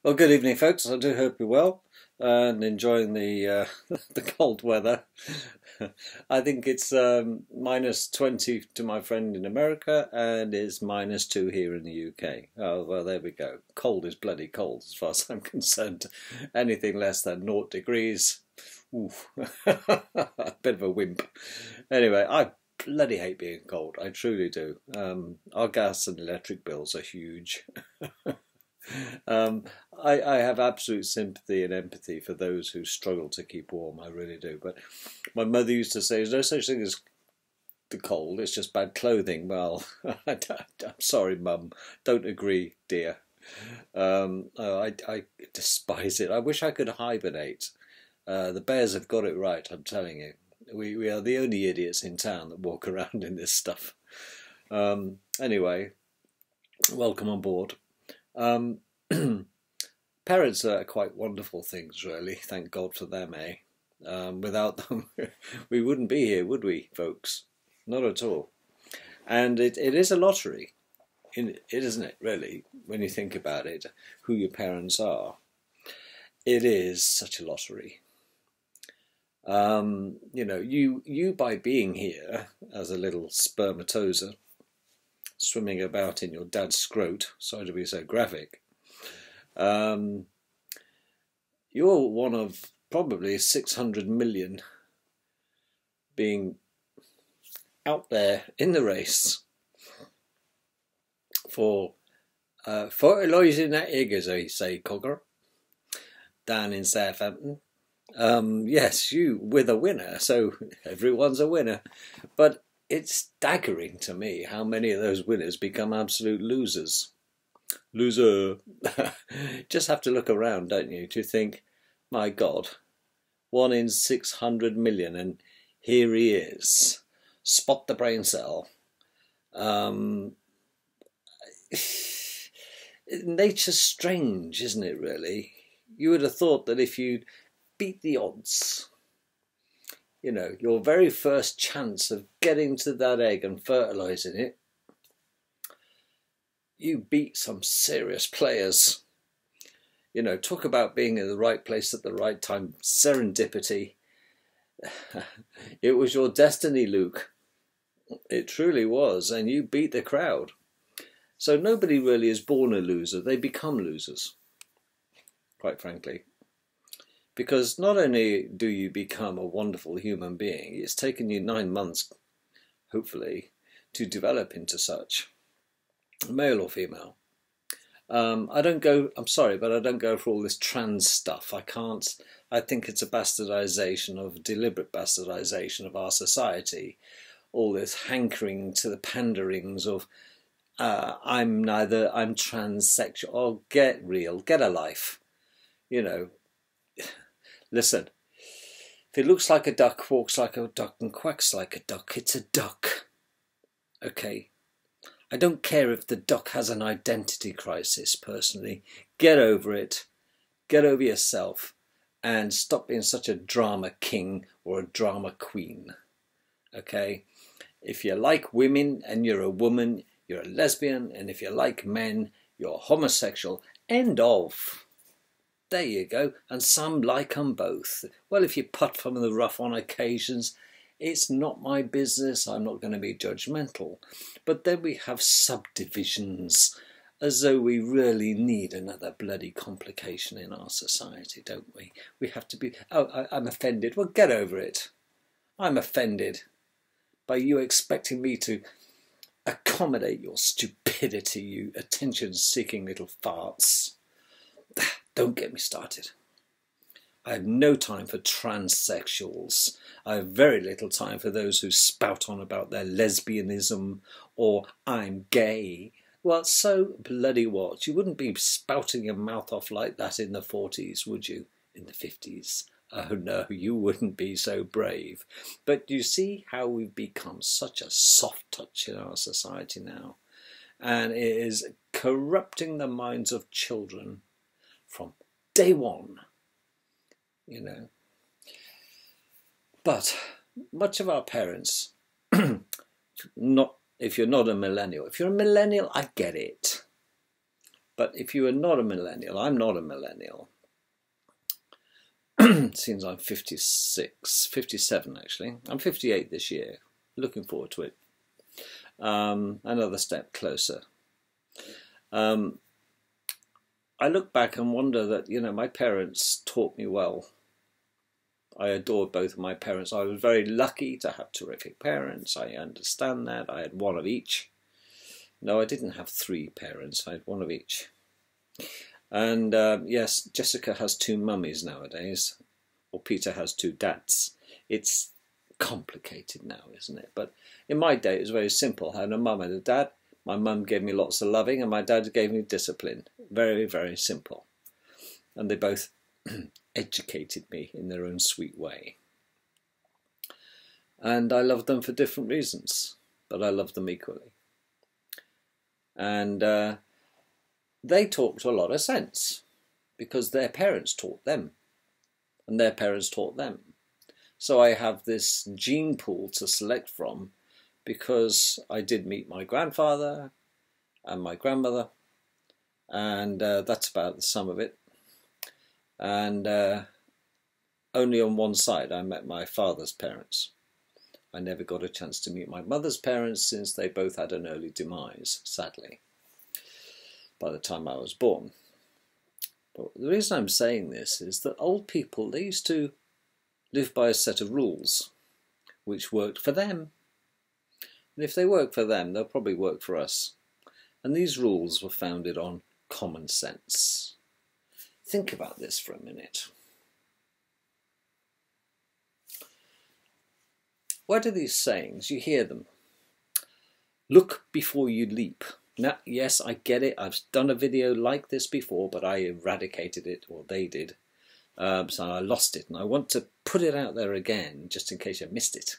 Well, good evening, folks. I do hope you're well and enjoying the the cold weather. I think it's minus 20 to my friend in America, and it's -2 here in the UK. Oh, well, there we go. Cold is bloody cold as far as I'm concerned. Anything less than 0 degrees, oof, a bit of a wimp. Anyway, I bloody hate being cold. I truly do. Our gas and electric bills are huge. Um, I have absolute sympathy and empathy for those who struggle to keep warm. I really do. But my mother used to say, "There's no such thing as the cold. It's just bad clothing." Well, I'm sorry, Mum. Don't agree, dear. I despise it. I wish I could hibernate. The bears have got it right. I'm telling you. We are the only idiots in town that walk around in this stuff. Anyway, welcome on board. Um, Parents are quite wonderful things, really. Thank God for them, eh? Without them, we wouldn't be here, would we, folks? Not at all. And it is a lottery, isn't it, really, when you think about it, who your parents are. It is such a lottery. You by being here as a little spermatozoa, swimming about in your dad's scrot, sorry to be so graphic, um, you're one of probably 600 million being out there in the race for fertilising that egg, as they say, Cogger, down in Southampton. Yes, you with a winner, so everyone's a winner. But it's staggering to me how many of those winners become absolute losers. Loser. Just have to look around, don't you, to think, my God, 1 in 600 million, and here he is. Spot the brain cell. Nature's strange, isn't it, really? You would have thought that if you beat the odds, your very first chance of getting to that egg and fertilising it, you beat some serious players. Talk about being in the right place at the right time. Serendipity. It was your destiny, Luke. It truly was, and you beat the crowd. So nobody really is born a loser. They become losers, quite frankly. Because not only do you become a wonderful human being, it's taken you 9 months, hopefully, to develop into such, male or female. I'm sorry, but I don't go for all this trans stuff. I think it's a deliberate bastardization of our society. All this hankering to the panderings of, I'm transsexual. Oh, get real, get a life. Listen, if it looks like a duck, walks like a duck, and quacks like a duck, it's a duck. Okay? I don't care if the duck has an identity crisis, personally. Get over it. Get over yourself. And stop being such a drama king or a drama queen. Okay? If you like women and you're a woman, you're a lesbian. And if you like men, you're homosexual. End of. There you go. And some like 'em both. Well, if you putt from the rough on occasions, it's not my business. I'm not going to be judgmental. But then we have subdivisions, as though we really need another bloody complication in our society, don't we? We have to be, I'm offended. Well, get over it. I'm offended by you expecting me to accommodate your stupidity, you attention-seeking little farts. Don't get me started. I have no time for transsexuals. I have very little time for those who spout on about their lesbianism or I'm gay. Well, so bloody what? You wouldn't be spouting your mouth off like that in the 40s, would you? In the 50s? Oh no, you wouldn't be so brave. But you see how we've become such a soft touch in our society now. And it is corrupting the minds of children from day one. But much of our parents, not if you're not a millennial. If you're a millennial, I get it. But if you are not a millennial, I'm not a millennial. Since I'm 56, 57 actually. I'm 58 this year. Looking forward to it. Another step closer. I look back and wonder that, you know, my parents taught me well. I adored both of my parents. I was very lucky to have terrific parents. I understand that. I had one of each. No, I didn't have three parents. I had one of each. And yes, Jessica has two mummies nowadays, or Peter has two dads. It's complicated now, isn't it? But in my day, it was very simple. I had a mum and a dad. My mum gave me lots of loving, and my dad gave me discipline. Very, very simple. And they both educated me in their own sweet way. And I loved them for different reasons, but I loved them equally. And they talked a lot of sense because their parents taught them and their parents taught them. So I have this gene pool to select from because I did meet my grandfather and my grandmother, and that's about the sum of it. And only on one side I met my father's parents. I never got a chance to meet my mother's parents since they both had an early demise, sadly, by the time I was born. But the reason I'm saying this is that old people, they used to live by a set of rules which worked for them. And if they work for them, they'll probably work for us. And these rules were founded on common sense. Think about this for a minute. What are these sayings? You hear them. Look before you leap. Now, yes, I get it. I've done a video like this before, but I eradicated it, or they did. So I lost it, and I want to put it out there again, just in case you missed it.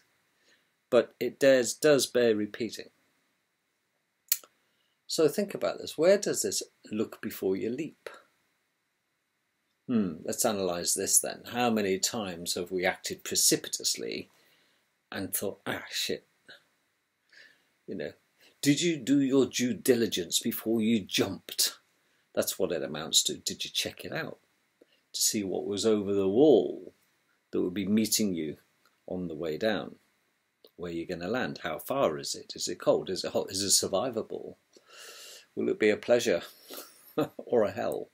But it does bear repeating. So think about this. Where does this look before you leap? Let's analyse this then. How many times have we acted precipitously and thought, shit, you know, did you do your due diligence before you jumped? That's what it amounts to. Did you check it out to see what was over the wall that would be meeting you on the way down? Where you're going to land? How far is it? Is it cold? Is it hot? Is it survivable? Will it be a pleasure or a hell?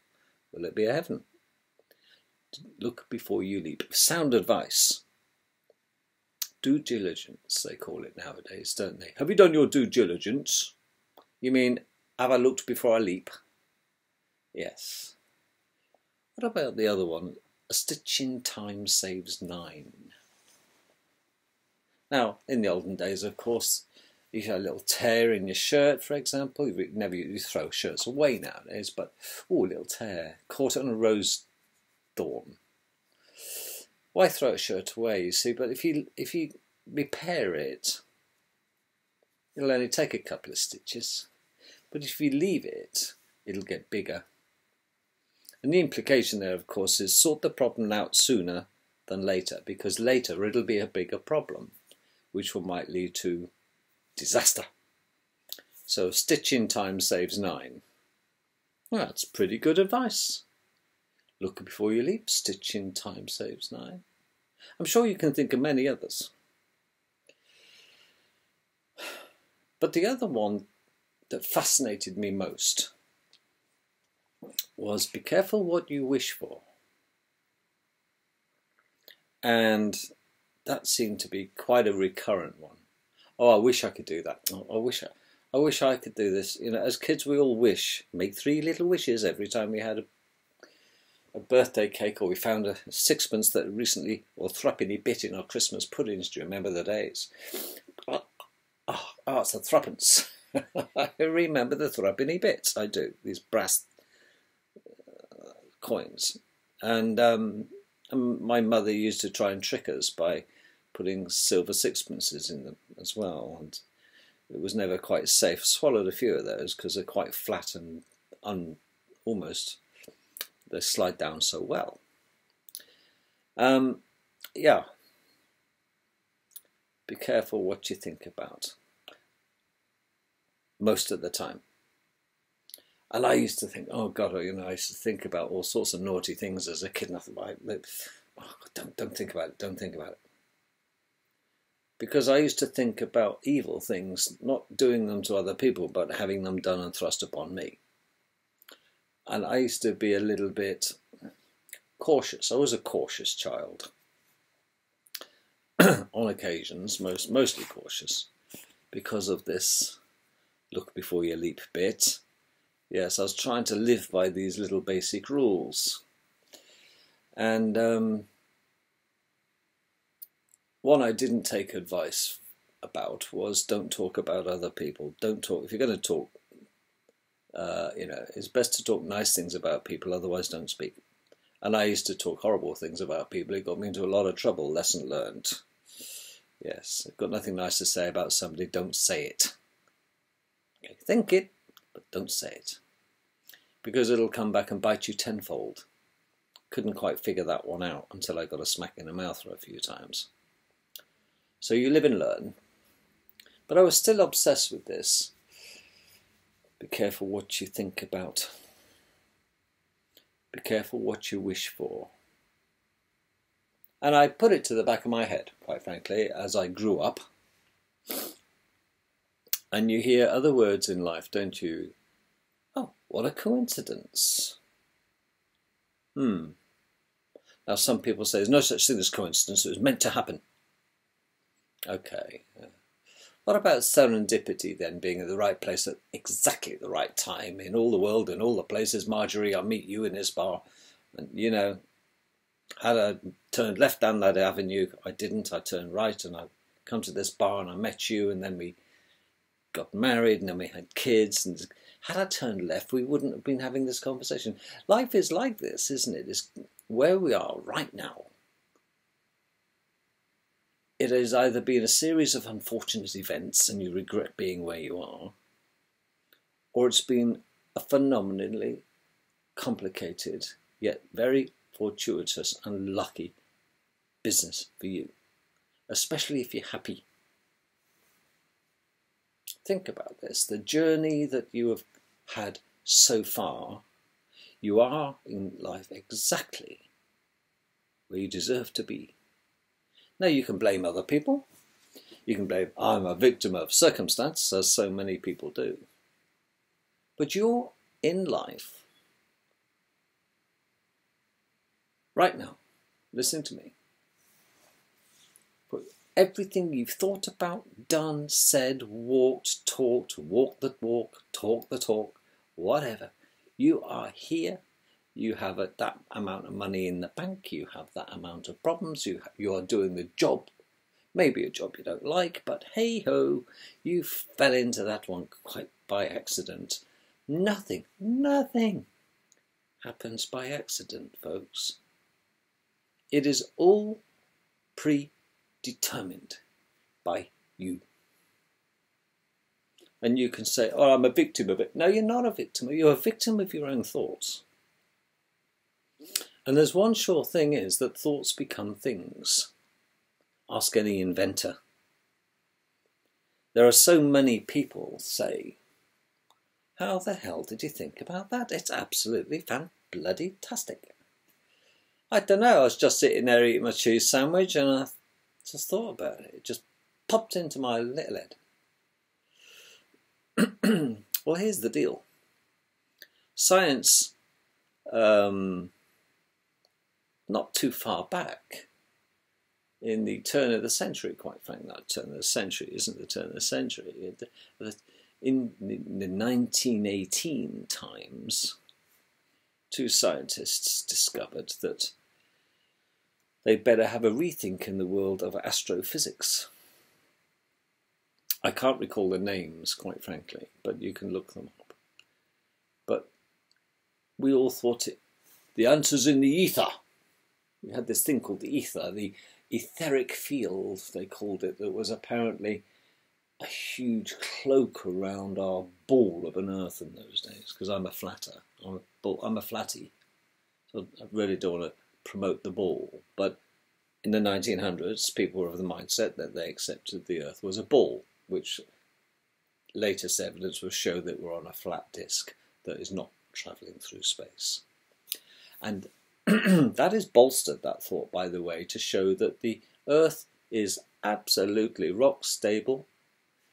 Will it be a heaven? Look before you leap. Sound advice. Due diligence, they call it nowadays, don't they? Have you done your due diligence? You mean, have I looked before I leap? Yes. What about the other one? A stitch in time saves 9. Now, in the olden days, of course, you had a little tear in your shirt, for example. You throw shirts away nowadays, but, a little tear. Caught it on a rose thorn. Why throw a shirt away, you see? But if you repair it, it'll only take a couple of stitches. But if you leave it, it'll get bigger. And the implication there, of course, is sort the problem out sooner than later, because later it'll be a bigger problem, which might lead to disaster. So stitch in time saves 9. Well, that's pretty good advice. Look before you leap, stitch in time saves 9. I'm sure you can think of many others. But the other one that fascinated me most was be careful what you wish for. And that seemed to be quite a recurrent one. Oh, I wish I could do that. Oh, I wish I could do this. You know, as kids we all wish. Make 3 little wishes every time we had a birthday cake, or we found a sixpence that recently, or threepenny bit in our Christmas puddings. Do you remember the days? It's a threepence. I remember the threepenny bits. I do. These brass coins. And my mother used to try and trick us by putting silver sixpences in them as well. And it was never quite safe. Swallowed a few of those because they're quite flat and almost... they slide down so well. Yeah. Be careful what you think about. Most of the time. And I used to think, oh God, you know, I used to think about all sorts of naughty things as a kid. Nothing like, oh, don't think about it. Don't think about it. Because I used to think about evil things, not doing them to other people, but having them done and thrust upon me. And I used to be a little bit cautious. I was a cautious child. On occasions, mostly cautious, because of this look before you leap bit. Yes, I was trying to live by these little basic rules. And one I didn't take advice about was don't talk about other people. Don't talk. If you're going to talk, you know, it's best to talk nice things about people, otherwise don't speak. And I used to talk horrible things about people. It got me into a lot of trouble. Lesson learned. Yes, I've got nothing nice to say about somebody, don't say it. Okay, think it, but don't say it. Because it'll come back and bite you tenfold. Couldn't quite figure that one out until I got a smack in the mouth a few times. So you live and learn. But I was still obsessed with this. Be careful what you think about. Be careful what you wish for. And I put it to the back of my head, quite frankly, as I grew up. And you hear other words in life, don't you? Oh, what a coincidence. Now some people say there's no such thing as coincidence, it was meant to happen. Okay. What about serendipity then, being in the right place at exactly the right time in all the world, in all the places? Marjorie, I'll meet you in this bar. And, you know, had I turned left down that avenue, I didn't. I turned right and I come to this bar and I met you, and then we got married and then we had kids. And had I turned left, we wouldn't have been having this conversation. Life is like this, isn't it? It's where we are right now. It has either been a series of unfortunate events and you regret being where you are, or it's been a phenomenally complicated yet very fortuitous and lucky business for you, especially if you're happy. Think about this. The journey that you have had so far, you are in life exactly where you deserve to be. Now you can blame other people. You can blame, I'm a victim of circumstance, as so many people do. But you're in life right now, listen to me. For everything you've thought about, done, said, walked, talked, walked the walk, talked the talk, whatever. You are here. You have that amount of money in the bank. You have that amount of problems. You are doing the job. Maybe a job you don't like, but hey-ho, you fell into that one quite by accident. Nothing happens by accident, folks. It is all predetermined by you. And you can say, oh, I'm a victim of it. No, you're not a victim. You're a victim of your own thoughts. And there's one sure thing is that thoughts become things. Ask any inventor. There are so many people say, how the hell did you think about that? It's absolutely fan-bloody-tastic. I don't know, I was just sitting there eating my cheese sandwich and I just thought about it. It just popped into my little head. Well, here's the deal. Science, not too far back, in the turn of the century, quite frankly, not turn of the century, isn't the turn of the century. In the 1918 times, two scientists discovered that they'd better have a rethink in the world of astrophysics. I can't recall the names, quite frankly, but you can look them up. But we all thought the answer's in the ether. We had this thing called the ether, the etheric field, they called it, that was apparently a huge cloak around our ball of an earth in those days, because I'm a flatter. I'm a flatty. So I really don't want to promote the ball. But in the 1900s, people were of the mindset that they accepted the earth was a ball, which latest evidence will show that we're on a flat disk. that is not travelling through space. And that is bolstered, that thought, by the way, to show that the Earth is absolutely rock stable.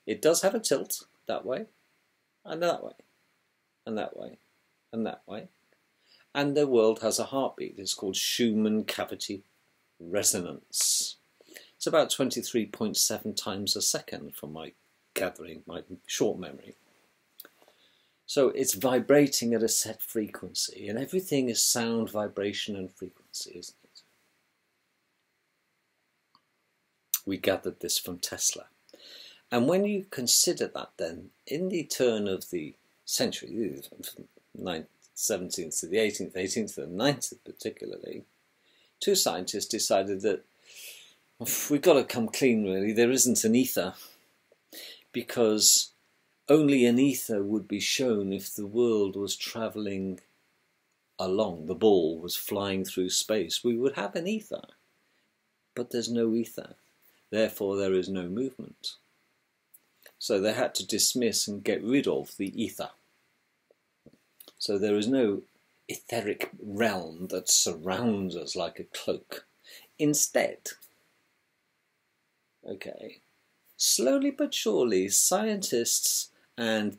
It does have a tilt that way, and that way, and that way, and that way. And the world has a heartbeat. It's called Schumann cavity resonance. It's about 23.7 times a second from my gathering, my short memory. So it's vibrating at a set frequency, and everything is sound, vibration, and frequency, isn't it? We gathered this from Tesla. And when you consider that, then, in the turn of the century, from the 17th to the 18th, 18th to the 19th particularly, two scientists decided that we've got to come clean, really. There isn't an ether, because only an ether would be shown if the world was travelling along, the ball was flying through space. We would have an ether, but there's no ether. Therefore, there is no movement. So they had to dismiss and get rid of the ether. So there is no etheric realm that surrounds us like a cloak. Instead, slowly but surely, scientists and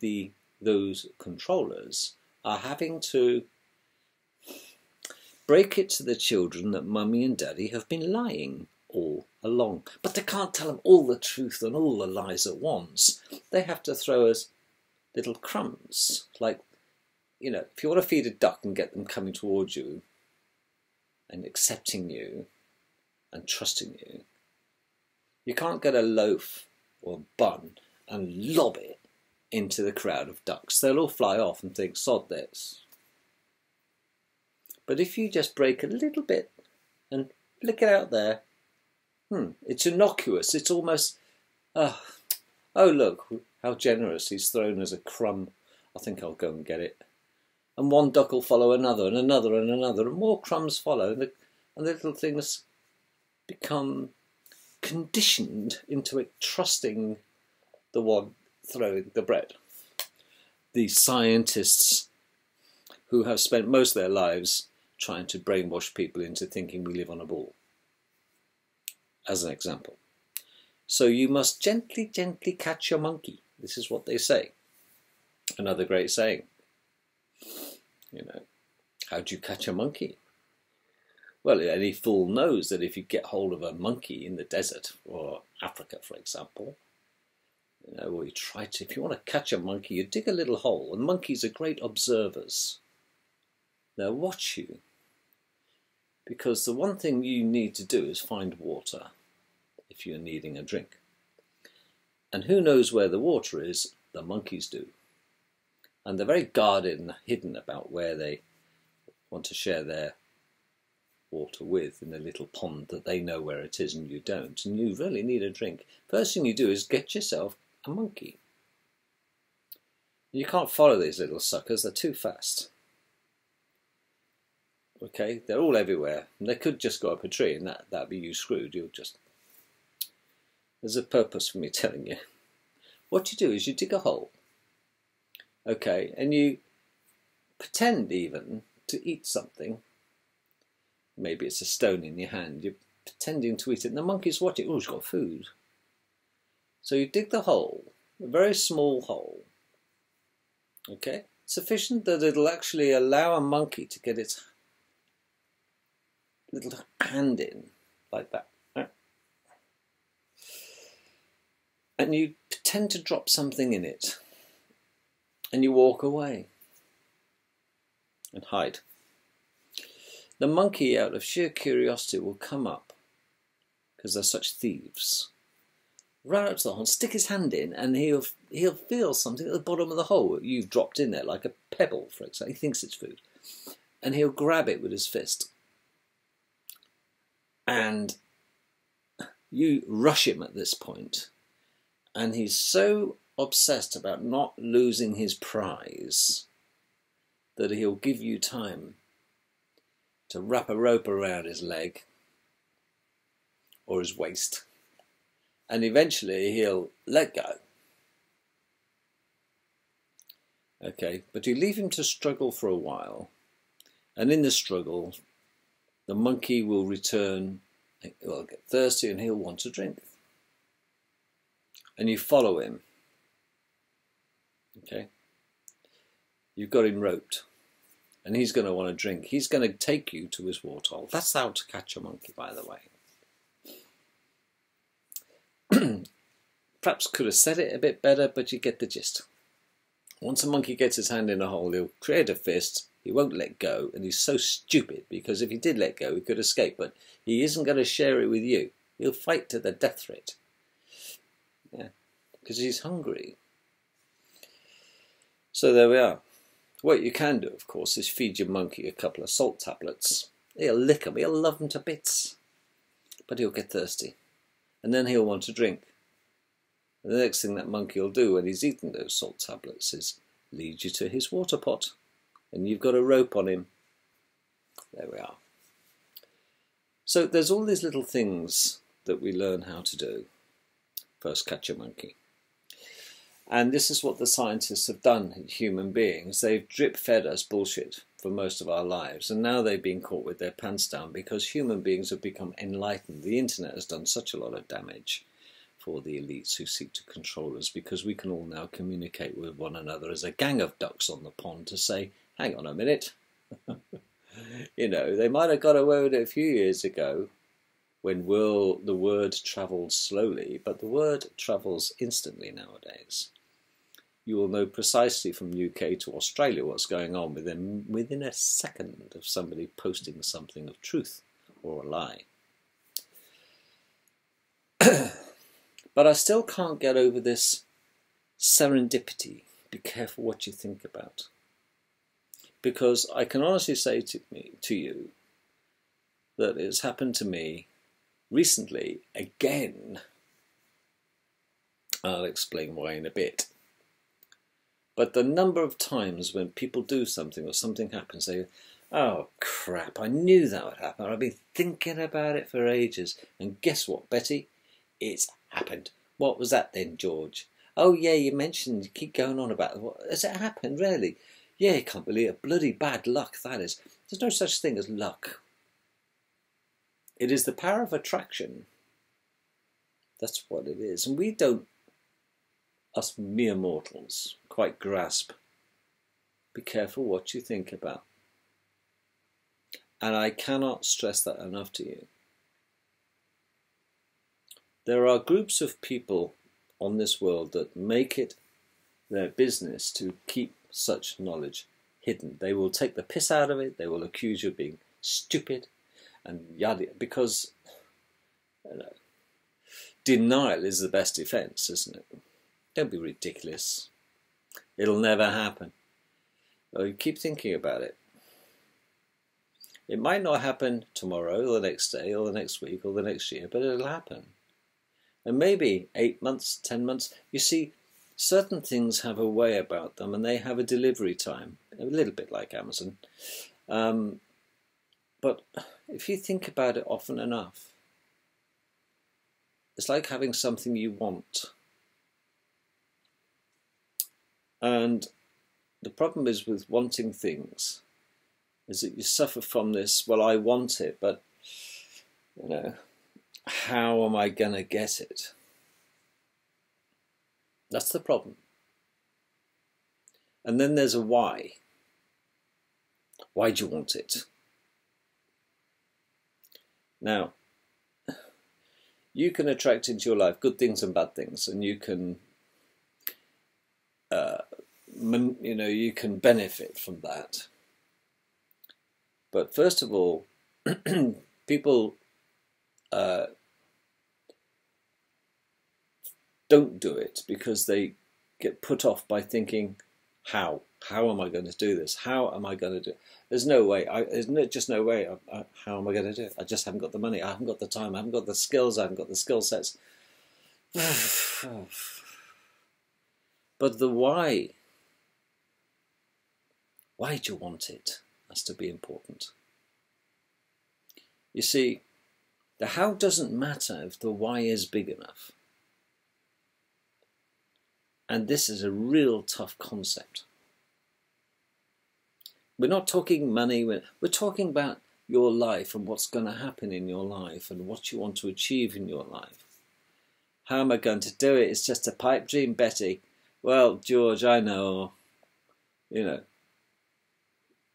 those controllers are having to break it to the children that mummy and daddy have been lying all along. But they can't tell them all the truth and all the lies at once. They have to throw us little crumbs. Like, you know, if you want to feed a duck and get them coming towards you and accepting you and trusting you, you can't get a loaf or a bun and lob it into the crowd of ducks. They'll all fly off and think, sod this. But if you just break a little bit and flick it out there, it's innocuous. It's almost, oh look, how generous. He's thrown us a crumb. I think I'll go and get it. And one duck will follow another and another and another, and more crumbs follow. And the little things become conditioned into it trusting the one throwing the bread. The scientists who have spent most of their lives trying to brainwash people into thinking we live on a ball, as an example. So you must gently, gently catch your monkey. This is what they say. Another great saying. You know, how do you catch a monkey? Well, any fool knows that if you get hold of a monkey in the desert, or Africa, for example, you know, or you try to, if you want to catch a monkey, you dig a little hole, and monkeys are great observers. They'll watch you, because the one thing you need to do is find water if you're needing a drink. And who knows where the water is? The monkeys do. And they're very guarded and hidden about where they want to share their water with, in a little pond that they know where it is and you don't, and you really need a drink. First thing you do is get yourself a monkey. You can't follow these little suckers, they're too fast. Okay, they're all everywhere, and they could just go up a tree and that'd be you screwed. There's a purpose for me telling you. What you do is you dig a hole, okay, and you pretend even to eat something. Maybe it's a stone in your hand. You're pretending to eat it, and the monkey's watching. Oh, it's got food. So you dig the hole, a very small hole, okay, sufficient that it'll actually allow a monkey to get its little hand in, like that. And you pretend to drop something in it, and you walk away and hide. The monkey, out of sheer curiosity, will come up, because they're such thieves, run up to the hole, stick his hand in, and he'll feel something at the bottom of the hole that you've dropped in there, like a pebble, for example. He thinks it's food. And he'll grab it with his fist. And you rush him at this point, and he's so obsessed about not losing his prize that he'll give you time to wrap a rope around his leg or his waist, and eventually he'll let go. Okay, but you leave him to struggle for a while, and in the struggle, the monkey will return, he'll get thirsty and he'll want to drink. And you follow him. Okay? You've got him roped. And he's going to want to drink. He's going to take you to his waterhole. That's how to catch a monkey, by the way. Perhaps could have said it a bit better, but you get the gist. Once a monkey gets his hand in a hole, he'll create a fist, he won't let go, and he's so stupid, because if he did let go, he could escape, but he isn't going to share it with you. He'll fight to the death threat. Yeah, because he's hungry. So there we are. What you can do, of course, is feed your monkey a couple of salt tablets. He'll lick them, he'll love them to bits. But he'll get thirsty. And then he'll want to drink. And the next thing that monkey will do when he's eaten those salt tablets is lead you to his water pot. And you've got a rope on him. There we are. So there's all these little things that we learn how to do. First, catch a monkey. And this is what the scientists have done in human beings. They've drip-fed us bullshit for most of our lives, and now they've been caught with their pants down because human beings have become enlightened. The internet has done such a lot of damage for the elites who seek to control us, because we can all now communicate with one another as a gang of ducks on the pond to say, hang on a minute. You know, they might have got away with it a few years ago when the word travelled slowly, but the word travels instantly nowadays. You will know precisely from UK to Australia what's going on within a second of somebody posting something of truth or a lie. But I still can't get over this serendipity. Be careful what you think about. Because I can honestly say to you that it's happened to me recently again. I'll explain why in a bit. But the number of times when people do something or something happens, they go, oh crap, I knew that would happen. I've been thinking about it for ages. And guess what, Betty? It's happened. What was that then, George? Oh yeah, you keep going on about it. What, has it happened, really? Yeah, I can't believe it. Bloody bad luck, that is. There's no such thing as luck. It is the power of attraction. That's what it is. And we don't, us mere mortals, quite grasp. Be careful what you think about. And I cannot stress that enough to you. There are groups of people on this world that make it their business to keep such knowledge hidden. They will take the piss out of it. They will accuse you of being stupid and yada, because denial is the best defense, isn't it? Don't be ridiculous. It'll never happen. Well, you keep thinking about it. It might not happen tomorrow or the next day or the next week or the next year, but it'll happen. And maybe 8 months, 10 months. You see, certain things have a way about them, and they have a delivery time, a little bit like Amazon. But if you think about it often enough, it's like having something you want. And the problem is with wanting things, is that you suffer from this, well, I want it, but, you know, how am I going to get it? That's the problem. And then there's a why. Why do you want it? Now, you can attract into your life good things and bad things, and you can, you can benefit from that. But first of all, people don't do it because they get put off by thinking, how am I going to do this? How am I going to do it? There's no way. There's just no way. How am I going to do it? I just haven't got the money. I haven't got the time. I haven't got the skills. I haven't got the skill sets. But the why do you want it? Has to be important. You see, the how doesn't matter if the why is big enough. And this is a real tough concept. We're not talking money. We're talking about your life and what's going to happen in your life and what you want to achieve in your life. How am I going to do it? It's just a pipe dream, Betty. Well, George, I know, you know.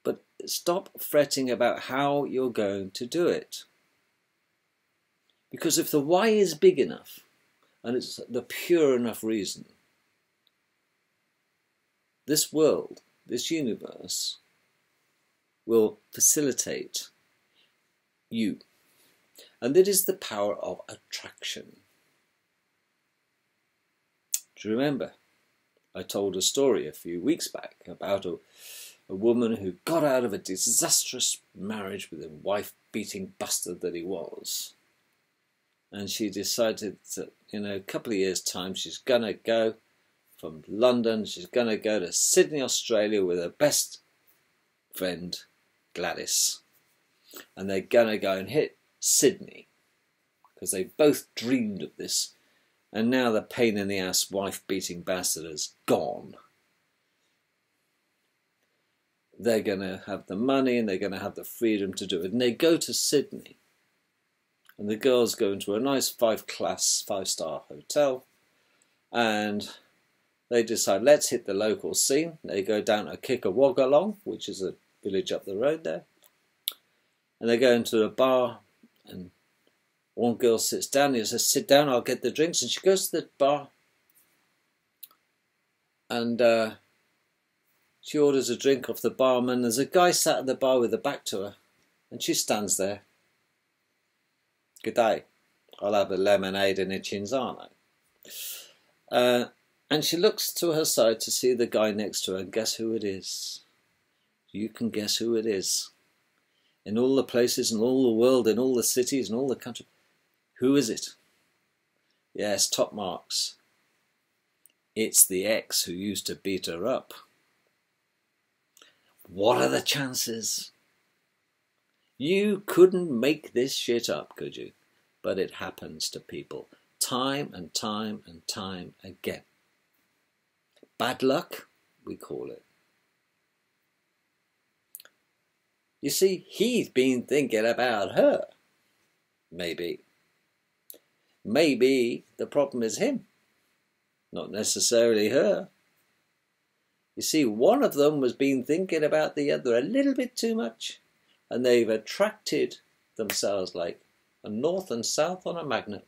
But stop fretting about how you're going to do it. Because if the why is big enough, and it's the pure enough reason, this world, this universe, will facilitate you. And that is the power of attraction. Do you remember? I told a story a few weeks back about a woman who got out of a disastrous marriage with a wife-beating bastard that he was. And she decided that, in a couple of years' time, she's going to go from London, she's going to go to Sydney, Australia with her best friend, Gladys. And they're going to go and hit Sydney, because they both dreamed of this. And now the pain in the ass wife-beating bastard is gone. They're going to have the money and they're going to have the freedom to do it. And they go to Sydney. And the girls go into a nice five-star hotel. And they decide, let's hit the local scene. They go down to Kickawagalong, which is a village up the road there. And they go into a bar, and one girl sits down. He says, sit down, I'll get the drinks. And she goes to the bar. And she orders a drink off the barman. There's a guy sat at the bar with her back to her. And she stands there. Good day. I'll have a lemonade and a Cinzano. And she looks to her side to see the guy next to her. And guess who it is? You can guess who it is. In all the places, in all the world, in all the cities, in all the country. Who is it? Yes, top marks. It's the ex who used to beat her up. What are the chances? You couldn't make this shit up, could you? But it happens to people time and time and time again. Bad luck, we call it. You see, he's been thinking about her. Maybe. Maybe the problem is him, not necessarily her. You see, one of them was been thinking about the other a little bit too much, and they've attracted themselves like a north and south on a magnet,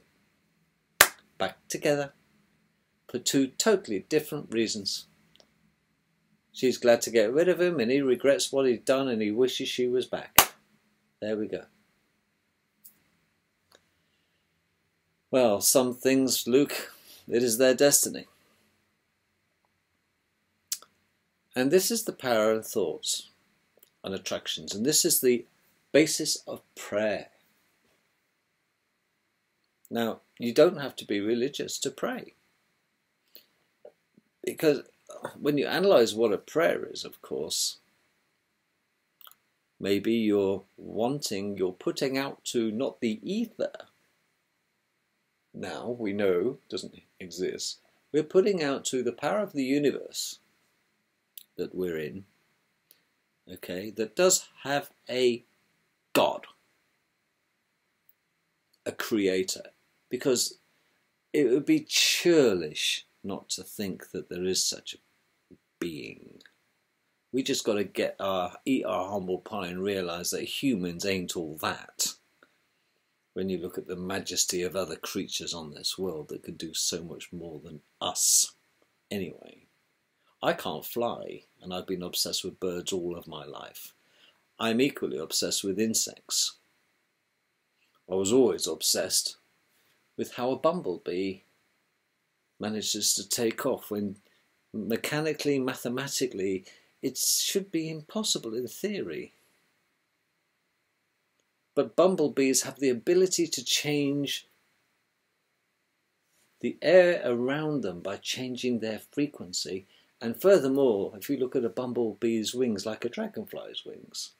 back together for two totally different reasons. She's glad to get rid of him, and he regrets what he's done, and he wishes she was back. There we go. Well, some things, Luke, it is their destiny. And this is the power of thoughts and attractions. And this is the basis of prayer. Now, you don't have to be religious to pray. Because when you analyze what a prayer is, of course, maybe you're putting out to not the ether. Now, we know doesn't exist. We're putting out to the power of the universe that we're in, okay, that does have a God, a creator, because it would be churlish not to think that there is such a being. We just got to eat our humble pie and realise that humans ain't all that. When you look at the majesty of other creatures on this world that could do so much more than us. Anyway, I can't fly, and I've been obsessed with birds all of my life. I'm equally obsessed with insects. I was always obsessed with how a bumblebee manages to take off when mechanically, mathematically, it should be impossible in theory. But bumblebees have the ability to change the air around them by changing their frequency. And furthermore, if you look at a bumblebee's wings like a dragonfly's wings,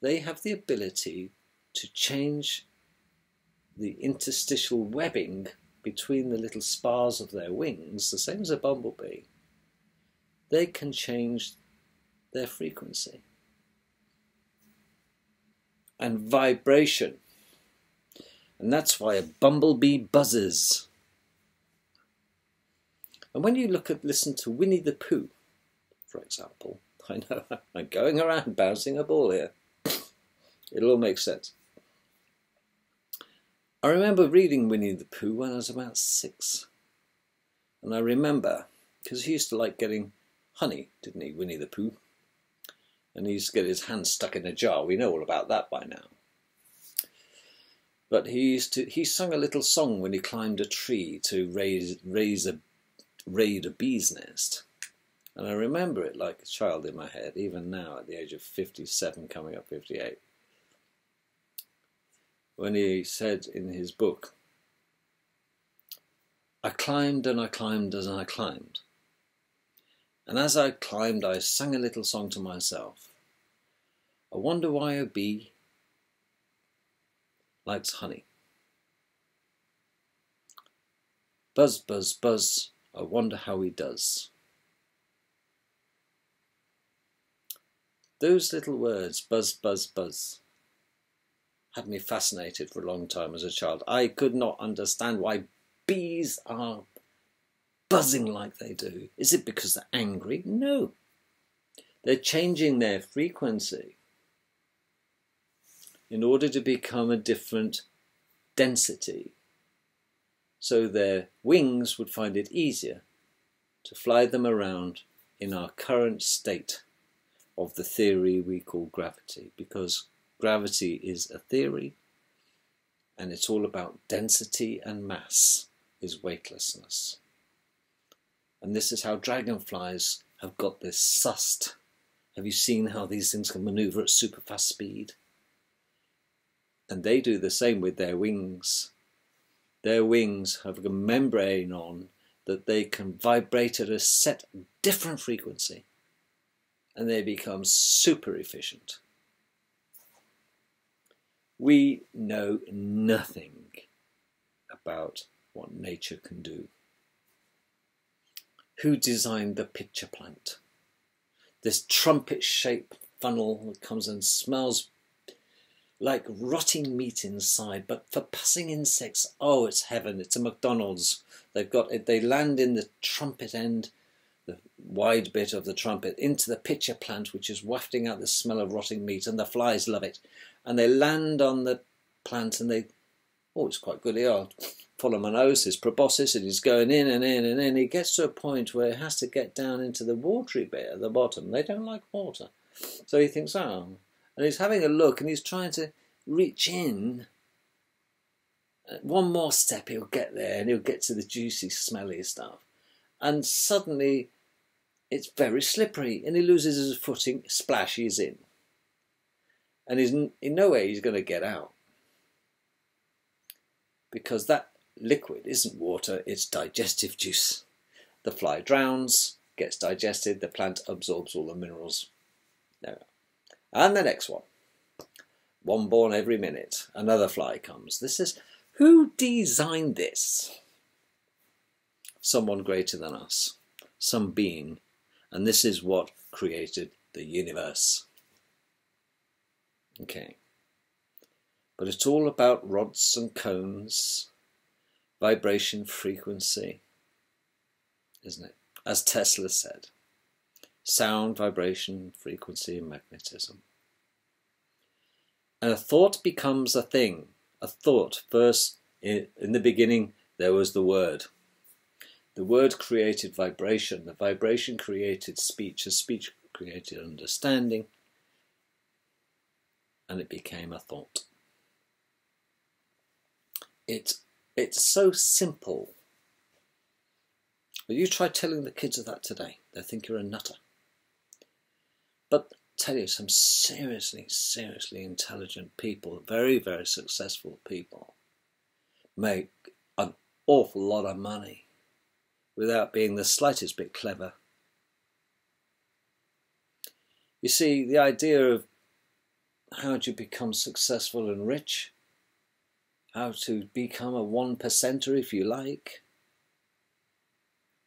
they have the ability to change the interstitial webbing between the little spars of their wings, the same as a bumblebee. They can change their frequency. And vibration. And that's why a bumblebee buzzes. And when you listen to Winnie the Pooh, for example, I know I'm going around bouncing a ball here. It'll all make sense. I remember reading Winnie the Pooh when I was about 6. And I remember, because he used to like getting honey, didn't he, Winnie the Pooh? And he used to get his hand stuck in a jar. We know all about that by now. But he sung a little song when he climbed a tree to raid a bee's nest. And I remember it like a child in my head, even now at the age of 57, coming up 58. When he said in his book, I climbed and I climbed as I climbed. And as I climbed, I sang a little song to myself. I wonder why a bee likes honey. Buzz, buzz, buzz, I wonder how he does. Those little words, buzz, buzz, buzz, had me fascinated for a long time as a child. I could not understand why bees are buzzing like they do. Is it because they're angry? No. They're changing their frequency in order to become a different density. So their wings would find it easier to fly them around in our current state of the theory we call gravity, because gravity is a theory and it's all about density, and mass is weightlessness. And this is how dragonflies have got this sussed. Have you seen how these things can maneuver at super fast speed? And they do the same with their wings. Their wings have a membrane on that they can vibrate at a set different frequency, and they become super efficient. We know nothing about what nature can do. Who designed the pitcher plant? This trumpet-shaped funnel that comes and smells like rotting meat inside, but for passing insects, oh, it's heaven. It's a McDonald's. They land in the trumpet end, the wide bit of the trumpet, into the pitcher plant, which is wafting out the smell of rotting meat, and the flies love it. And they land on the plant, and it's quite good here. Polymonosis, proboscis, and he's going in and in and in. He gets to a point where he has to get down into the watery bit at the bottom. They don't like water. So he thinks, and he's having a look, and he's trying to reach in. One more step, he'll get there, and he'll get to the juicy, smelly stuff. And suddenly, it's very slippery, and he loses his footing. Splash, he's in. And in no way he's going to get out. Because that liquid isn't water, it's digestive juice. The fly drowns, gets digested, the plant absorbs all the minerals. There. And the next one. One born every minute. Another fly comes. Who designed this? Someone greater than us. Some being. And this is what created the universe. Okay. But it's all about rods and cones, vibration, frequency, isn't it? As Tesla said, sound, vibration, frequency, and magnetism. And a thought becomes a thing. A thought. First, in the beginning, there was the word. The word created vibration. The vibration created speech. The speech created understanding. And it became a thought. It's so simple. But you try telling the kids of that today. They'll think you're a nutter. But tell you, some seriously, seriously intelligent people, very, very successful people, make an awful lot of money without being the slightest bit clever. You see, the idea of how do you become successful and rich, how to become a one-percenter if you like,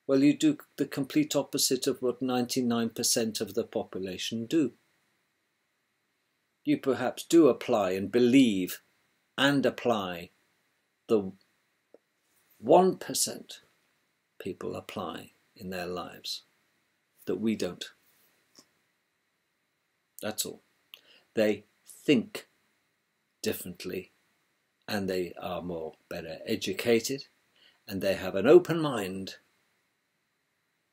Well, you do the complete opposite of what 99% of the population do. You perhaps do apply and believe and apply the 1% people apply in their lives that we don't. That's all. They think differently, and they are better educated, and they have an open mind.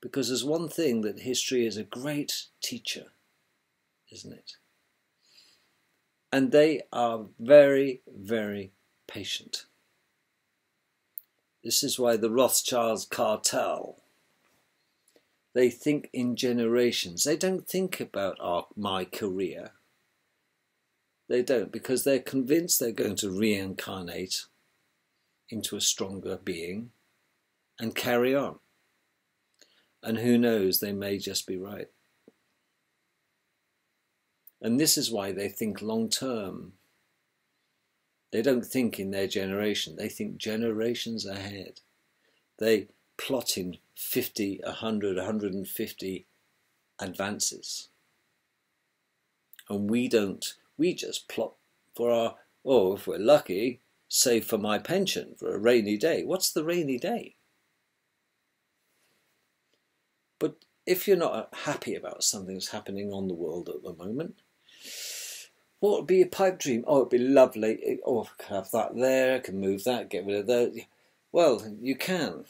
Because there's one thing that history is a great teacher, isn't it? And they are very, very patient. This is why the Rothschild cartel, they think in generations. They don't think about my career. They don't, because they're convinced they're going to reincarnate into a stronger being and carry on. And who knows, they may just be right. And this is why they think long term. They don't think in their generation, they think generations ahead. They plot in 50, 100, 150 advances. And we don't. We just plot for our, if we're lucky, save for my pension for a rainy day. What's the rainy day? But if you're not happy about something that's happening on the world at the moment, what would be a pipe dream? Oh, it'd be lovely. Oh, I could have that there, I can move that, get rid of that. Well, you can.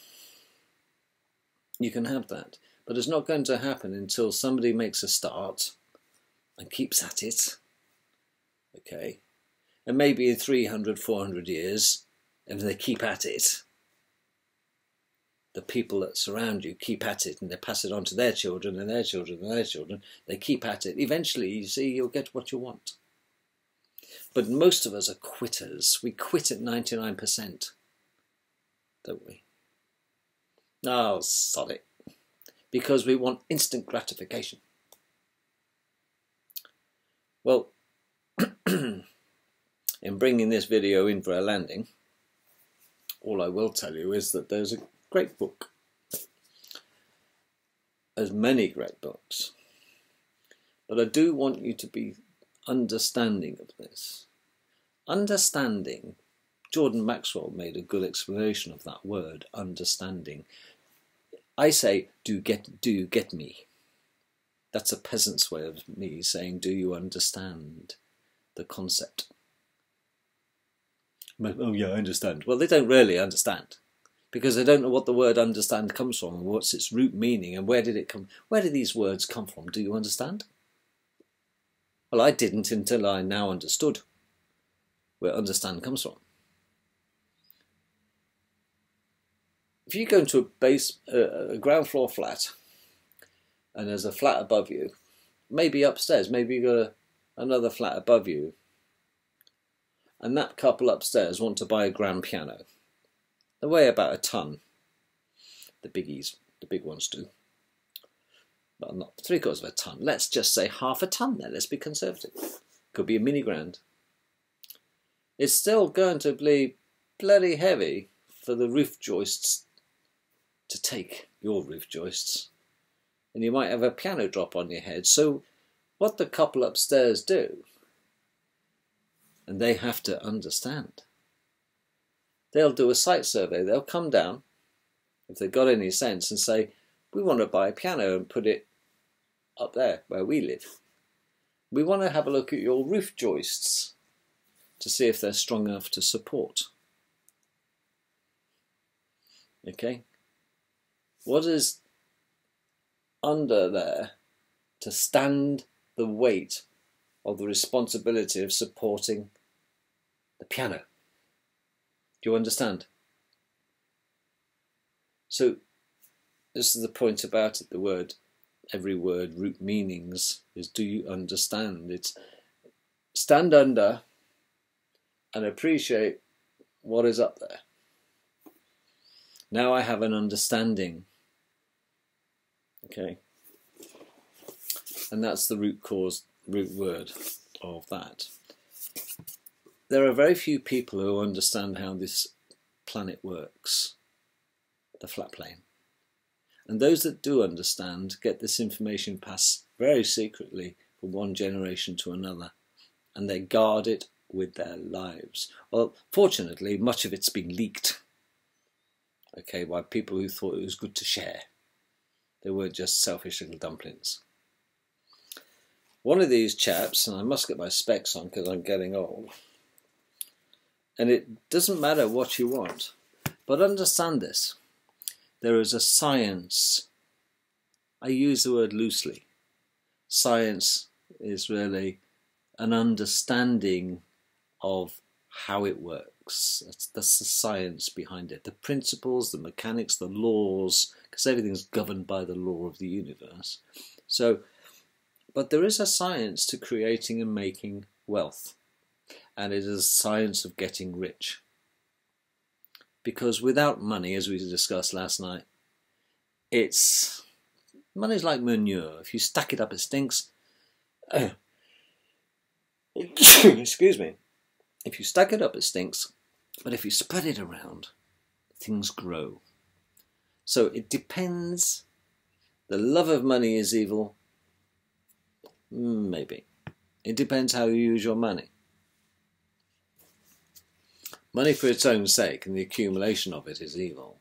You can have that. But it's not going to happen until somebody makes a start and keeps at it. Okay? And maybe in 300, 400 years, if they keep at it, the people that surround you keep at it, and they pass it on to their children and their children and their children. They keep at it. Eventually, you see, you'll get what you want. But most of us are quitters. We quit at 99%, don't we? Oh, sod it. Because we want instant gratification. Well, in bringing this video in for a landing, all I will tell you is that there's a great book. There's many great books. But I do want you to be understanding of this. Understanding. Jordan Maxwell made a good explanation of that word, understanding. I say, do you get me? That's a peasant's way of me saying, do you understand the concept? Oh yeah, I understand. Well, they don't really understand, because they don't know what the word understand comes from, and what's its root meaning, and where did it come? Where did these words come from? Do you understand? Well, I didn't until I now understood where understand comes from. If you go into a ground floor flat, and there's a flat above you, maybe upstairs, maybe you've got another flat above you, and that couple upstairs want to buy a grand piano. They weigh about a ton. The biggies, the big ones do. Well, not 3/4 of a ton. Let's just say half a ton then. Let's be conservative. Could be a mini grand. It's still going to be bloody heavy for the roof joists to take, your roof joists. And you might have a piano drop on your head. So what the couple upstairs do, and they have to understand, they'll do a site survey. They'll come down, if they've got any sense, and say, we want to buy a piano and put it up there where we live. We want to have a look at your roof joists to see if they're strong enough to support. Okay? What is under there to stand the weight of the responsibility of supporting the piano? Do you understand? So this is the point about it. The word, every word, root meanings is, do you understand? It's stand under and appreciate what is up there. Now I have an understanding. Okay. And that's the root word of that. There are very few people who understand how this planet works, the flat plane. And those that do understand get this information passed very secretly from one generation to another, and they guard it with their lives. Well, fortunately, much of it's been leaked, okay, by people who thought it was good to share. They weren't just selfish little dumplings. One of these chaps, and I must get my specs on because I'm getting old, and it doesn't matter what you want, but understand this. There is a science. I use the word loosely. Science is really an understanding of how it works. That's the science behind it. The principles, the mechanics, the laws, because everything's governed by the law of the universe. So, but there is a science to creating and making wealth. And it is a science of getting rich. Because without money, as we discussed last night, money's like manure. If you stack it up, it stinks. Excuse me. If you stack it up, it stinks. But if you spread it around, things grow. So it depends. The love of money is evil. Maybe. It depends how you use your money. Money for its own sake and the accumulation of it is evil.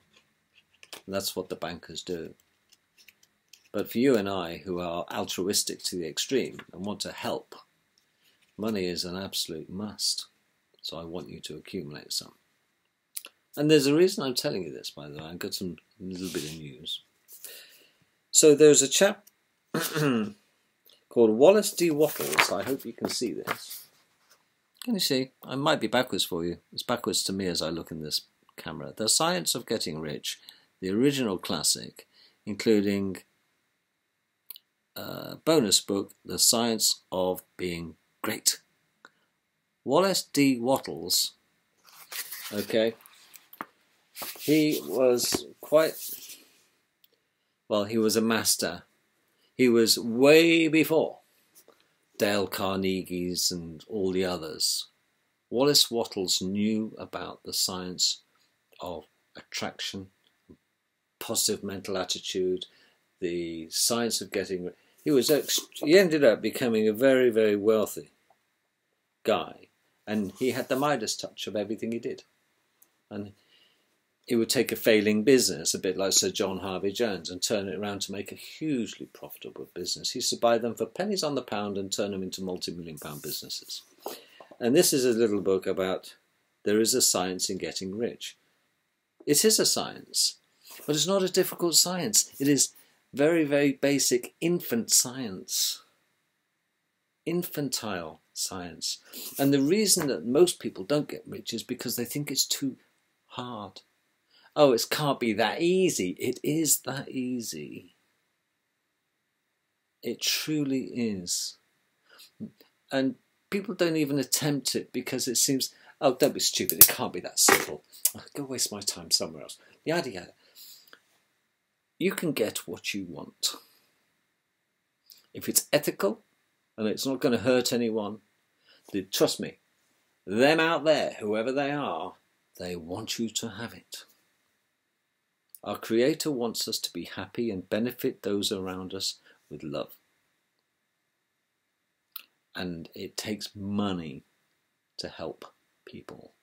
And that's what the bankers do. But for you and I, who are altruistic to the extreme and want to help, money is an absolute must. So I want you to accumulate some. And there's a reason I'm telling you this, by the way. I've got some little bit of news. So there's a chap called Wallace D. Wattles. I hope you can see this. Can you see? I might be backwards for you. It's backwards to me as I look in this camera. The Science of Getting Rich, the original classic, including a bonus book, The Science of Being Great. Wallace D. Wattles, okay, he was he was a master. He was way before Dale Carnegie's and all the others. Wallace Wattles knew about the science of attraction, positive mental attitude, the science of getting. He ended up becoming a very, very wealthy guy, and he had the Midas touch of everything he did. And he would take a failing business, a bit like Sir John Harvey Jones, and turn it around to make a hugely profitable business. He used to buy them for pennies on the pound and turn them into multi-million-pound businesses. And this is a little book about there is a science in getting rich. It is a science, but it's not a difficult science. It is very, very basic infant science. Infantile science. And the reason that most people don't get rich is because they think it's too hard. Oh, it can't be that easy. It is that easy. It truly is. And people don't even attempt it because it seems, oh, don't be stupid. It can't be that simple. I'll go waste my time somewhere else. The idea, you can get what you want. If it's ethical and it's not going to hurt anyone, trust me, them out there, whoever they are, they want you to have it. Our Creator wants us to be happy and benefit those around us with love. And it takes money to help people.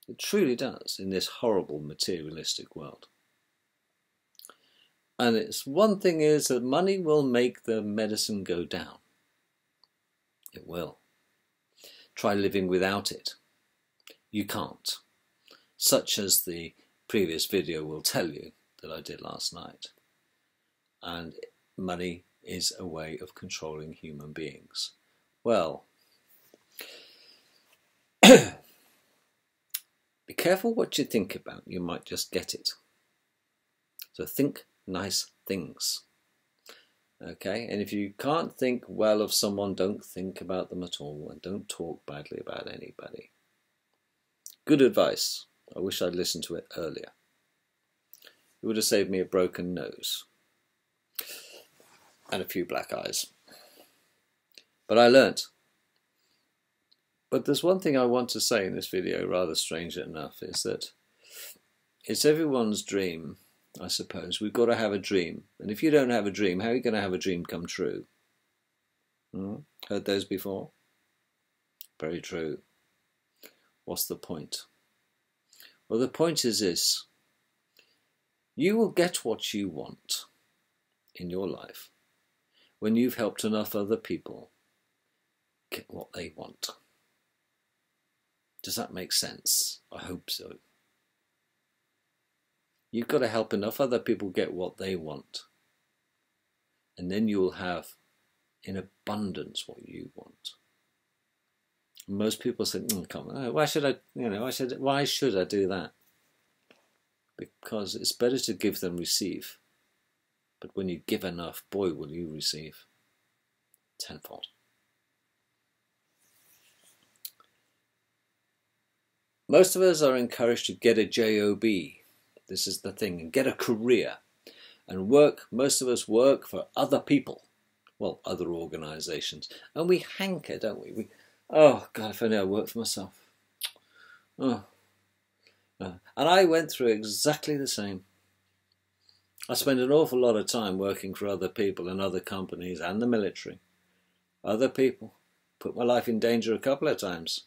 It truly does in this horrible materialistic world. And it's one thing is that money will make the medicine go down. It will. Try living without it. You can't. Such as the previous video will tell you that I did last night. And money is a way of controlling human beings. Well, be careful what you think about. You might just get it. So think nice things. Okay, and if you can't think well of someone, don't think about them at all, and don't talk badly about anybody. Good advice. I wish I'd listened to it earlier. It would have saved me a broken nose and a few black eyes. But I learnt. But there's one thing I want to say in this video, rather strange enough, is that it's everyone's dream, I suppose. We've got to have a dream. And if you don't have a dream, how are you going to have a dream come true? Heard those before? Very true. What's the point? Well, the point is this. You will get what you want in your life when you've helped enough other people get what they want. Does that make sense? I hope so. You've got to help enough other people get what they want. And then you'll have in abundance what you want. Most people say, come on, why should I do that? Because it's better to give than receive. But when you give enough, boy, will you receive tenfold. Most of us are encouraged to get a job. This is the thing, and get a career. And work, most of us work for other people. Well, other organisations. And we hanker, don't we? Oh, God, if only I worked for myself. Oh. And I went through exactly the same. I spent an awful lot of time working for other people and other companies and the military. Other people. Put my life in danger a couple of times.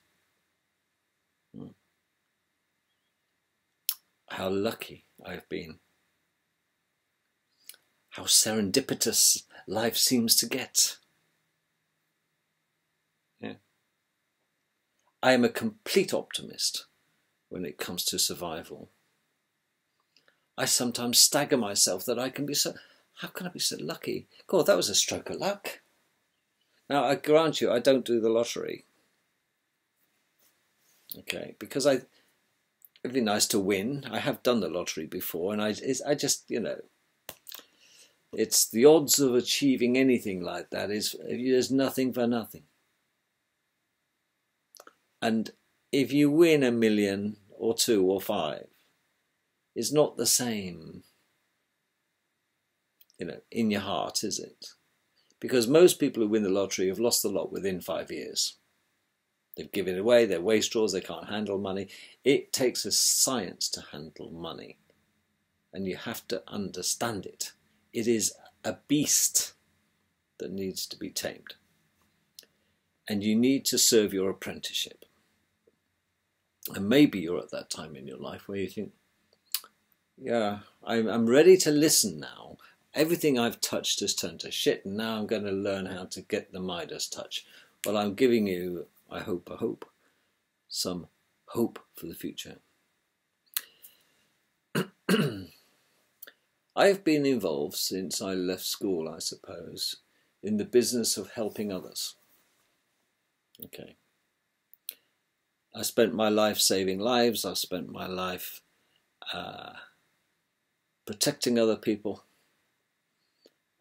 How lucky I've been. How serendipitous life seems to get. Yeah. I am a complete optimist when it comes to survival. I sometimes stagger myself that I can be so... How can I be so lucky? God, that was a stroke of luck. Now, I grant you, I don't do the lottery. Okay, because it'd be nice to win. I have done the lottery before, and I just, it's the odds of achieving anything like that is there's nothing for nothing. And if you win 1 million or 2 or 5, it's not the same, in your heart, is it? Because most people who win the lottery have lost the lot within 5 years. They've given it away, they're wastrels, they can't handle money. It takes a science to handle money. And you have to understand it. It is a beast that needs to be tamed. And you need to serve your apprenticeship. And maybe you're at that time in your life where you think, yeah, I'm ready to listen now. Everything I've touched has turned to shit, and now I'm going to learn how to get the Midas touch. Well, I'm giving you, I hope, some hope for the future. I've been involved since I left school, I suppose, in the business of helping others. Okay. I spent my life saving lives. I've spent my life protecting other people.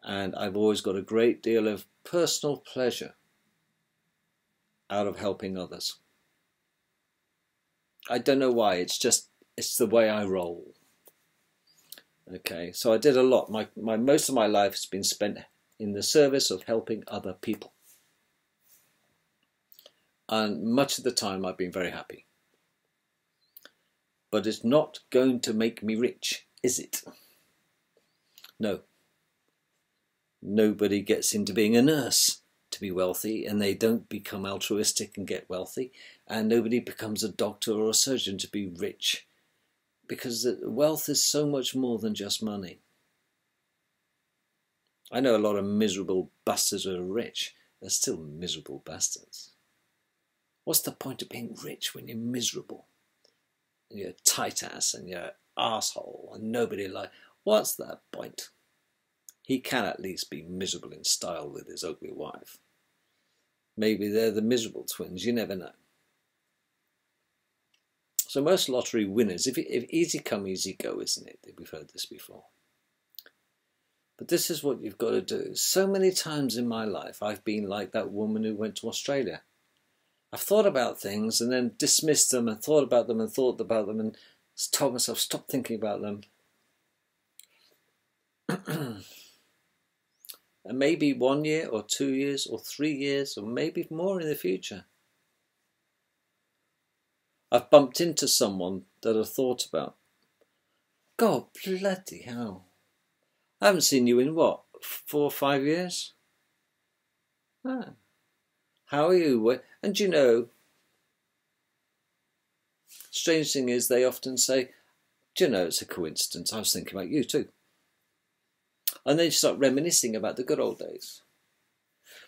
And I've always got a great deal of personal pleasure out of helping others. I don't know why, it's the way I roll. Okay, so I did a lot. Most of my life has been spent in the service of helping other people. And much of the time I've been very happy. But it's not going to make me rich, is it? No. Nobody gets into being a nurse to be wealthy, and they don't become altruistic and get wealthy, and nobody becomes a doctor or a surgeon to be rich, because wealth is so much more than just money. I know a lot of miserable bastards who are rich. They're still miserable bastards. What's the point of being rich when you're miserable? And you're a tight ass and you're an arsehole and nobody likes... What's that point? He can at least be miserable in style with his ugly wife. Maybe they're the miserable twins, you never know. So most lottery winners, if easy come, easy go, isn't it? We've heard this before. But this is what you've got to do. So many times in my life, I've been like that woman who went to Australia. I've thought about things and then dismissed them and thought about them and thought about them and told myself, stop thinking about them. And maybe 1 year or 2 years or 3 years or maybe more in the future, I've bumped into someone that I thought about God bloody hell. I haven't seen you in what, 4 or 5 years? Ah. How are you? And you know, strange thing is they often say, do you know, it's a coincidence, I was thinking about you too. And then you start reminiscing about the good old days.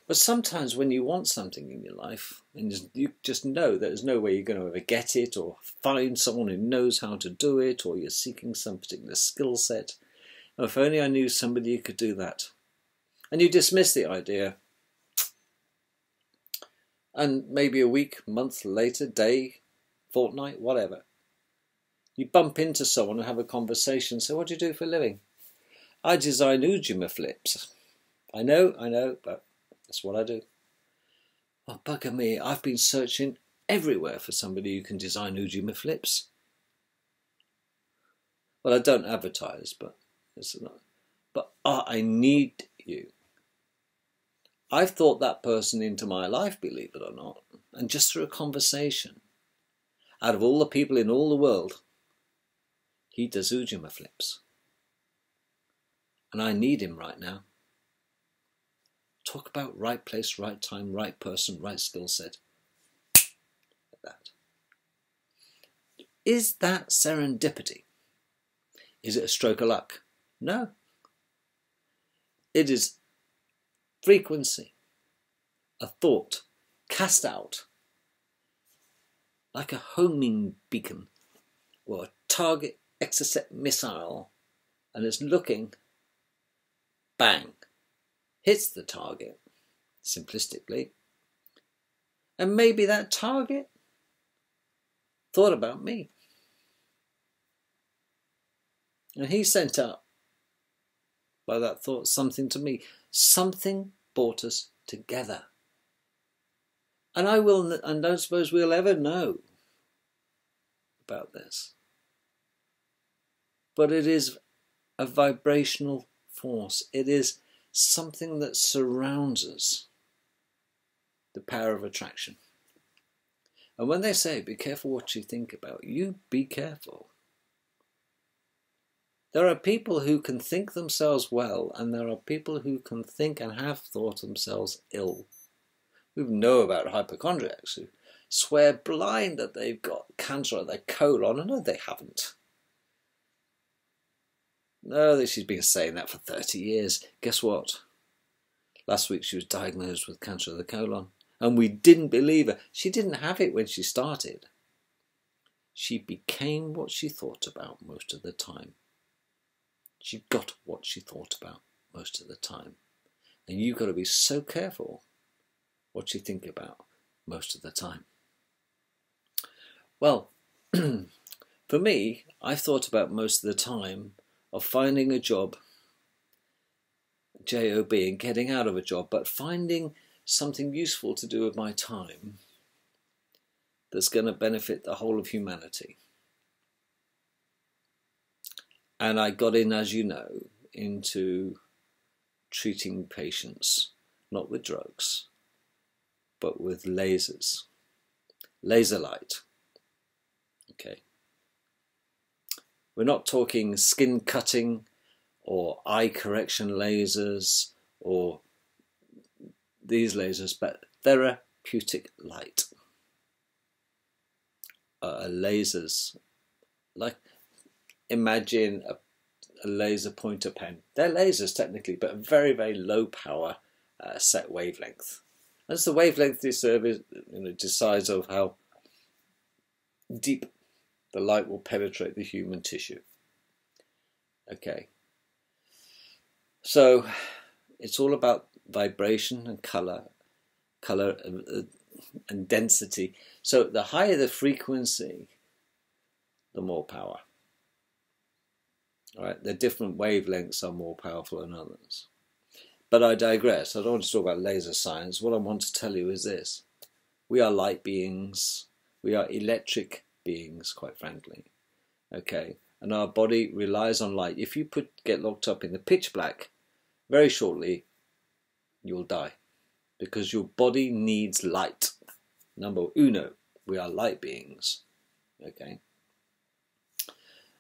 But sometimes when you want something in your life, and you just know that there's no way you're going to ever get it, or find someone who knows how to do it, or you're seeking some particular skill set, oh, if only I knew somebody who could do that. And you dismiss the idea. And maybe a week, month later, day, fortnight, whatever, you bump into someone and have a conversation. So what do you do for a living? I design Ujima flips. I know, but that's what I do. Oh, bugger me, I've been searching everywhere for somebody who can design Ujima flips. Well, I don't advertise, but it's not. But I need you. I've thought that person into my life, believe it or not, and just through a conversation, out of all the people in all the world, he does Ujima flips. And I need him right now. Talk about right place, right time, right person, right skill set. Like that. Is that serendipity? Is it a stroke of luck? No. It is frequency, a thought cast out like a homing beacon or a target exocet missile, and it's looking, bang, hits the target, simplistically, and maybe that target thought about me. And he sent up, by that thought, something to me. Something brought us together. And I don't suppose we'll ever know about this. But it is a vibrational force. It is something that surrounds us. The power of attraction. And when they say, be careful what you think about, you be careful. There are people who can think themselves well, and there are people who can think and have thought themselves ill. We know about hypochondriacs who swear blind that they've got cancer of their colon, and no, they haven't. No, she's been saying that for 30 years. Guess what? Last week she was diagnosed with cancer of the colon, and we didn't believe her. She didn't have it when she started. She became what she thought about most of the time. She got what she thought about most of the time. And you've got to be so careful what you think about most of the time. Well, for me, I've thought about most of the time of finding a job, job, and getting out of a job, but finding something useful to do with my time that's going to benefit the whole of humanity. And I got in, as you know, into treating patients, not with drugs, but with lasers, laser light. Okay. We're not talking skin cutting or eye correction lasers or these lasers, but therapeutic light. Lasers, like imagine a laser pointer pen. They're lasers technically, but a very, very low power set wavelength. As the wavelength they serve is, decides of how deep the light will penetrate the human tissue. Okay. So it's all about vibration and color and density. So the higher the frequency, the more power. All right, the different wavelengths are more powerful than others. But I digress. I don't want to talk about laser science. What I want to tell you is this. We are light beings. We are electric beings, quite frankly. Okay, and our body relies on light. If you get locked up in the pitch black, very shortly, you'll die. Because your body needs light. Number uno, we are light beings. Okay.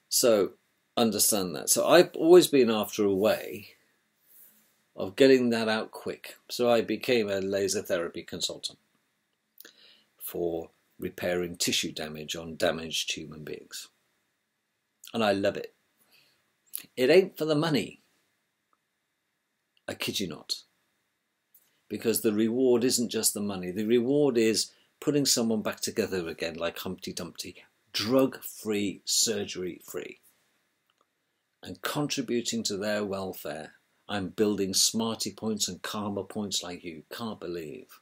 So understand that. So I've always been after a way of getting that out quick. So I became a laser therapy consultant for repairing tissue damage on damaged human beings. And I love it. It ain't for the money. I kid you not. Because the reward isn't just the money. The reward is putting someone back together again like Humpty Dumpty, drug-free, surgery-free, and contributing to their welfare. I'm building smarty points and karma points like you can't believe.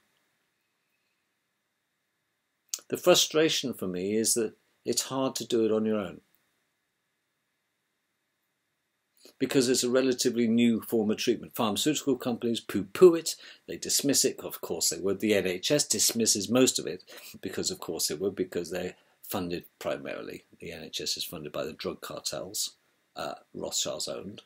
The frustration for me is that it's hard to do it on your own, because it's a relatively new form of treatment. Pharmaceutical companies poo-poo it, they dismiss it, of course they would. The NHS dismisses most of it, because of course they would, because they're funded primarily. The NHS is funded by the drug cartels, Rothschild's owned.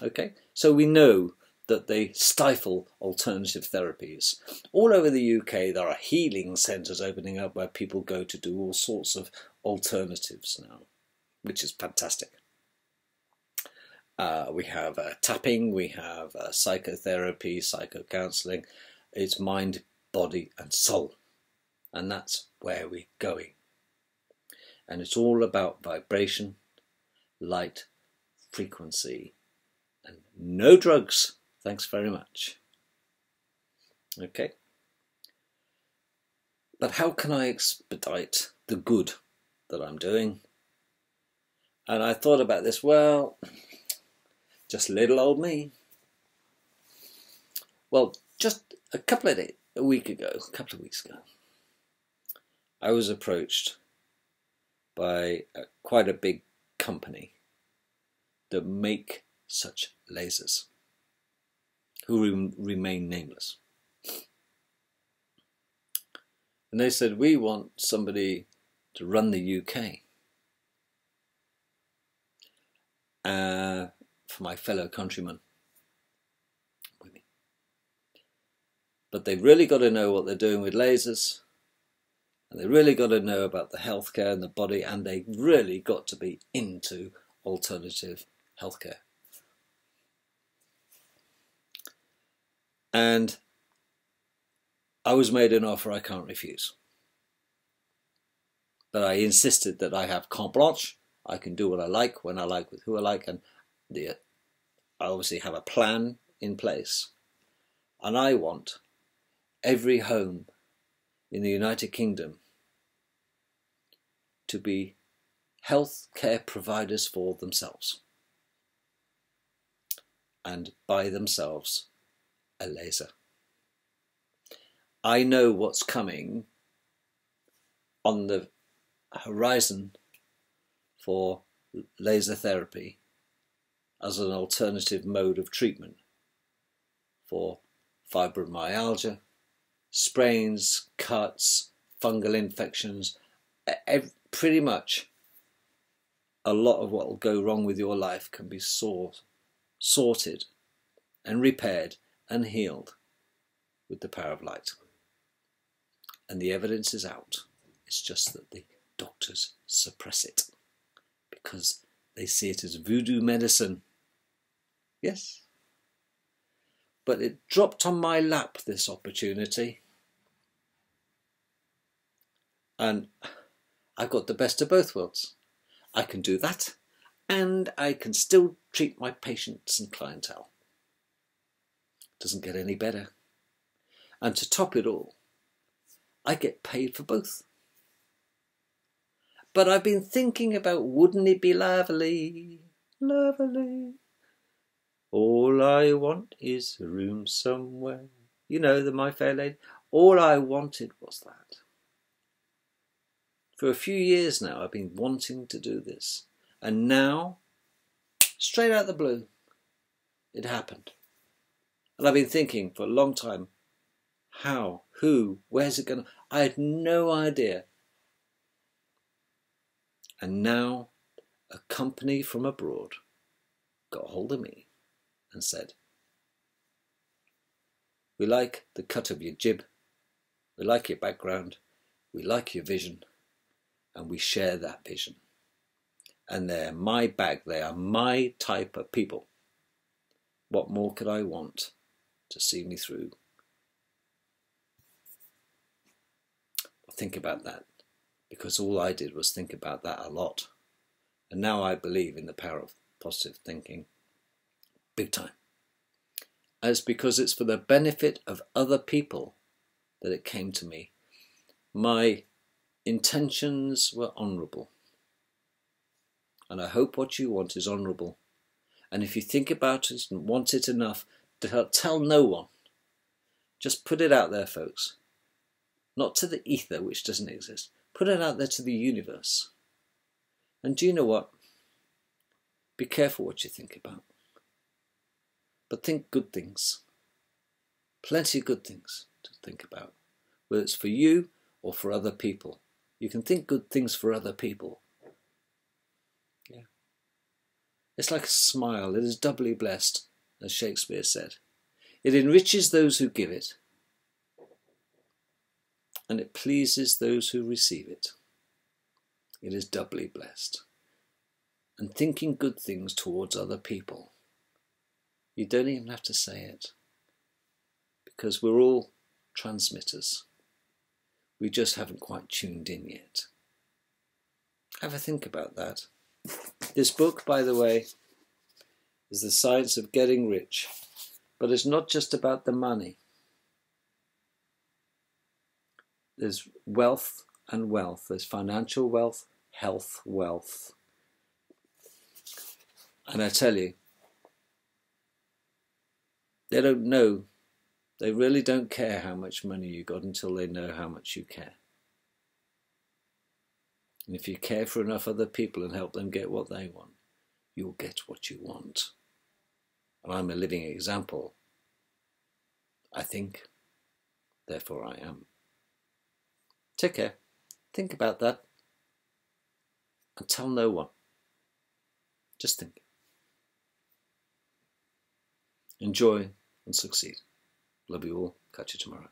Okay, so we know that they stifle alternative therapies. All over the UK there are healing centres opening up where people go to do all sorts of alternatives now, which is fantastic. We have tapping, we have psychotherapy, psychocounselling. It's mind, body and soul. And that's where we're going. And it's all about vibration, light, frequency, and no drugs. Thanks very much. Okay. But how can I expedite the good that I'm doing? And I thought about this, well, just little old me. Well, just a couple of weeks ago, I was approached by quite a big company that make such lasers, who remain nameless. And they said, we want somebody to run the UK. For my fellow countrymen. But they've really got to know what they're doing with lasers, and they really got to know about the healthcare and the body, and they really got to be into alternative healthcare. And I was made an offer I can't refuse. But I insisted that I have carte blanche. I can do what I like, when I like, with who I like, and I obviously have a plan in place. And I want every home in the United Kingdom to be health care providers for themselves, and buy themselves a laser. I know what's coming on the horizon for laser therapy as an alternative mode of treatment for fibromyalgia, sprains, cuts, fungal infections, pretty much a lot of what will go wrong with your life can be sorted and repaired and healed with the power of light. And the evidence is out. It's just that the doctors suppress it because they see it as voodoo medicine. Yes. But it dropped on my lap, this opportunity. And I've got the best of both worlds. I can do that, and I can still treat my patients and clientele. Doesn't get any better. And to top it all, I get paid for both. But I've been thinking about, wouldn't it be lovely, lovely? All I want is a room somewhere. You know, the My Fair Lady. All I wanted was that. For a few years now, I've been wanting to do this. And now, straight out of the blue, it happened. And I've been thinking for a long time, how, who, where's it going to... I had no idea. And now, a company from abroad got hold of me and said, we like the cut of your jib, we like your background, we like your vision, and we share that vision. and they're my bag. They are my type of people. What more could I want to see me through? Think about that, because all I did was think about that a lot. And now I believe in the power of positive thinking big time. And it's because it's for the benefit of other people that it came to me. My intentions were honourable. And I hope what you want is honourable. And if you think about it and want it enough, tell no one. Just put it out there, folks. Not to the ether, which doesn't exist. Put it out there to the universe. And do you know what? Be careful what you think about. But think good things. Plenty of good things to think about. Whether it's for you or for other people. You can think good things for other people. Yeah. It's like a smile. It is doubly blessed, as Shakespeare said. It enriches those who give it, and it pleases those who receive it. It is doubly blessed. And thinking good things towards other people, you don't even have to say it, because we're all transmitters. We just haven't quite tuned in yet. Have a think about that. This book, by the way, is The Science of Getting Rich, but it's not just about the money. There's wealth and wealth. There's financial wealth, health wealth. And I tell you, they don't know, they really don't care how much money you got until they know how much you care. And if you care for enough other people and help them get what they want, you'll get what you want. And I'm a living example. I think, therefore I am. Take care. Think about that. And tell no one. Just think. Enjoy and succeed. Love you all. Catch you tomorrow.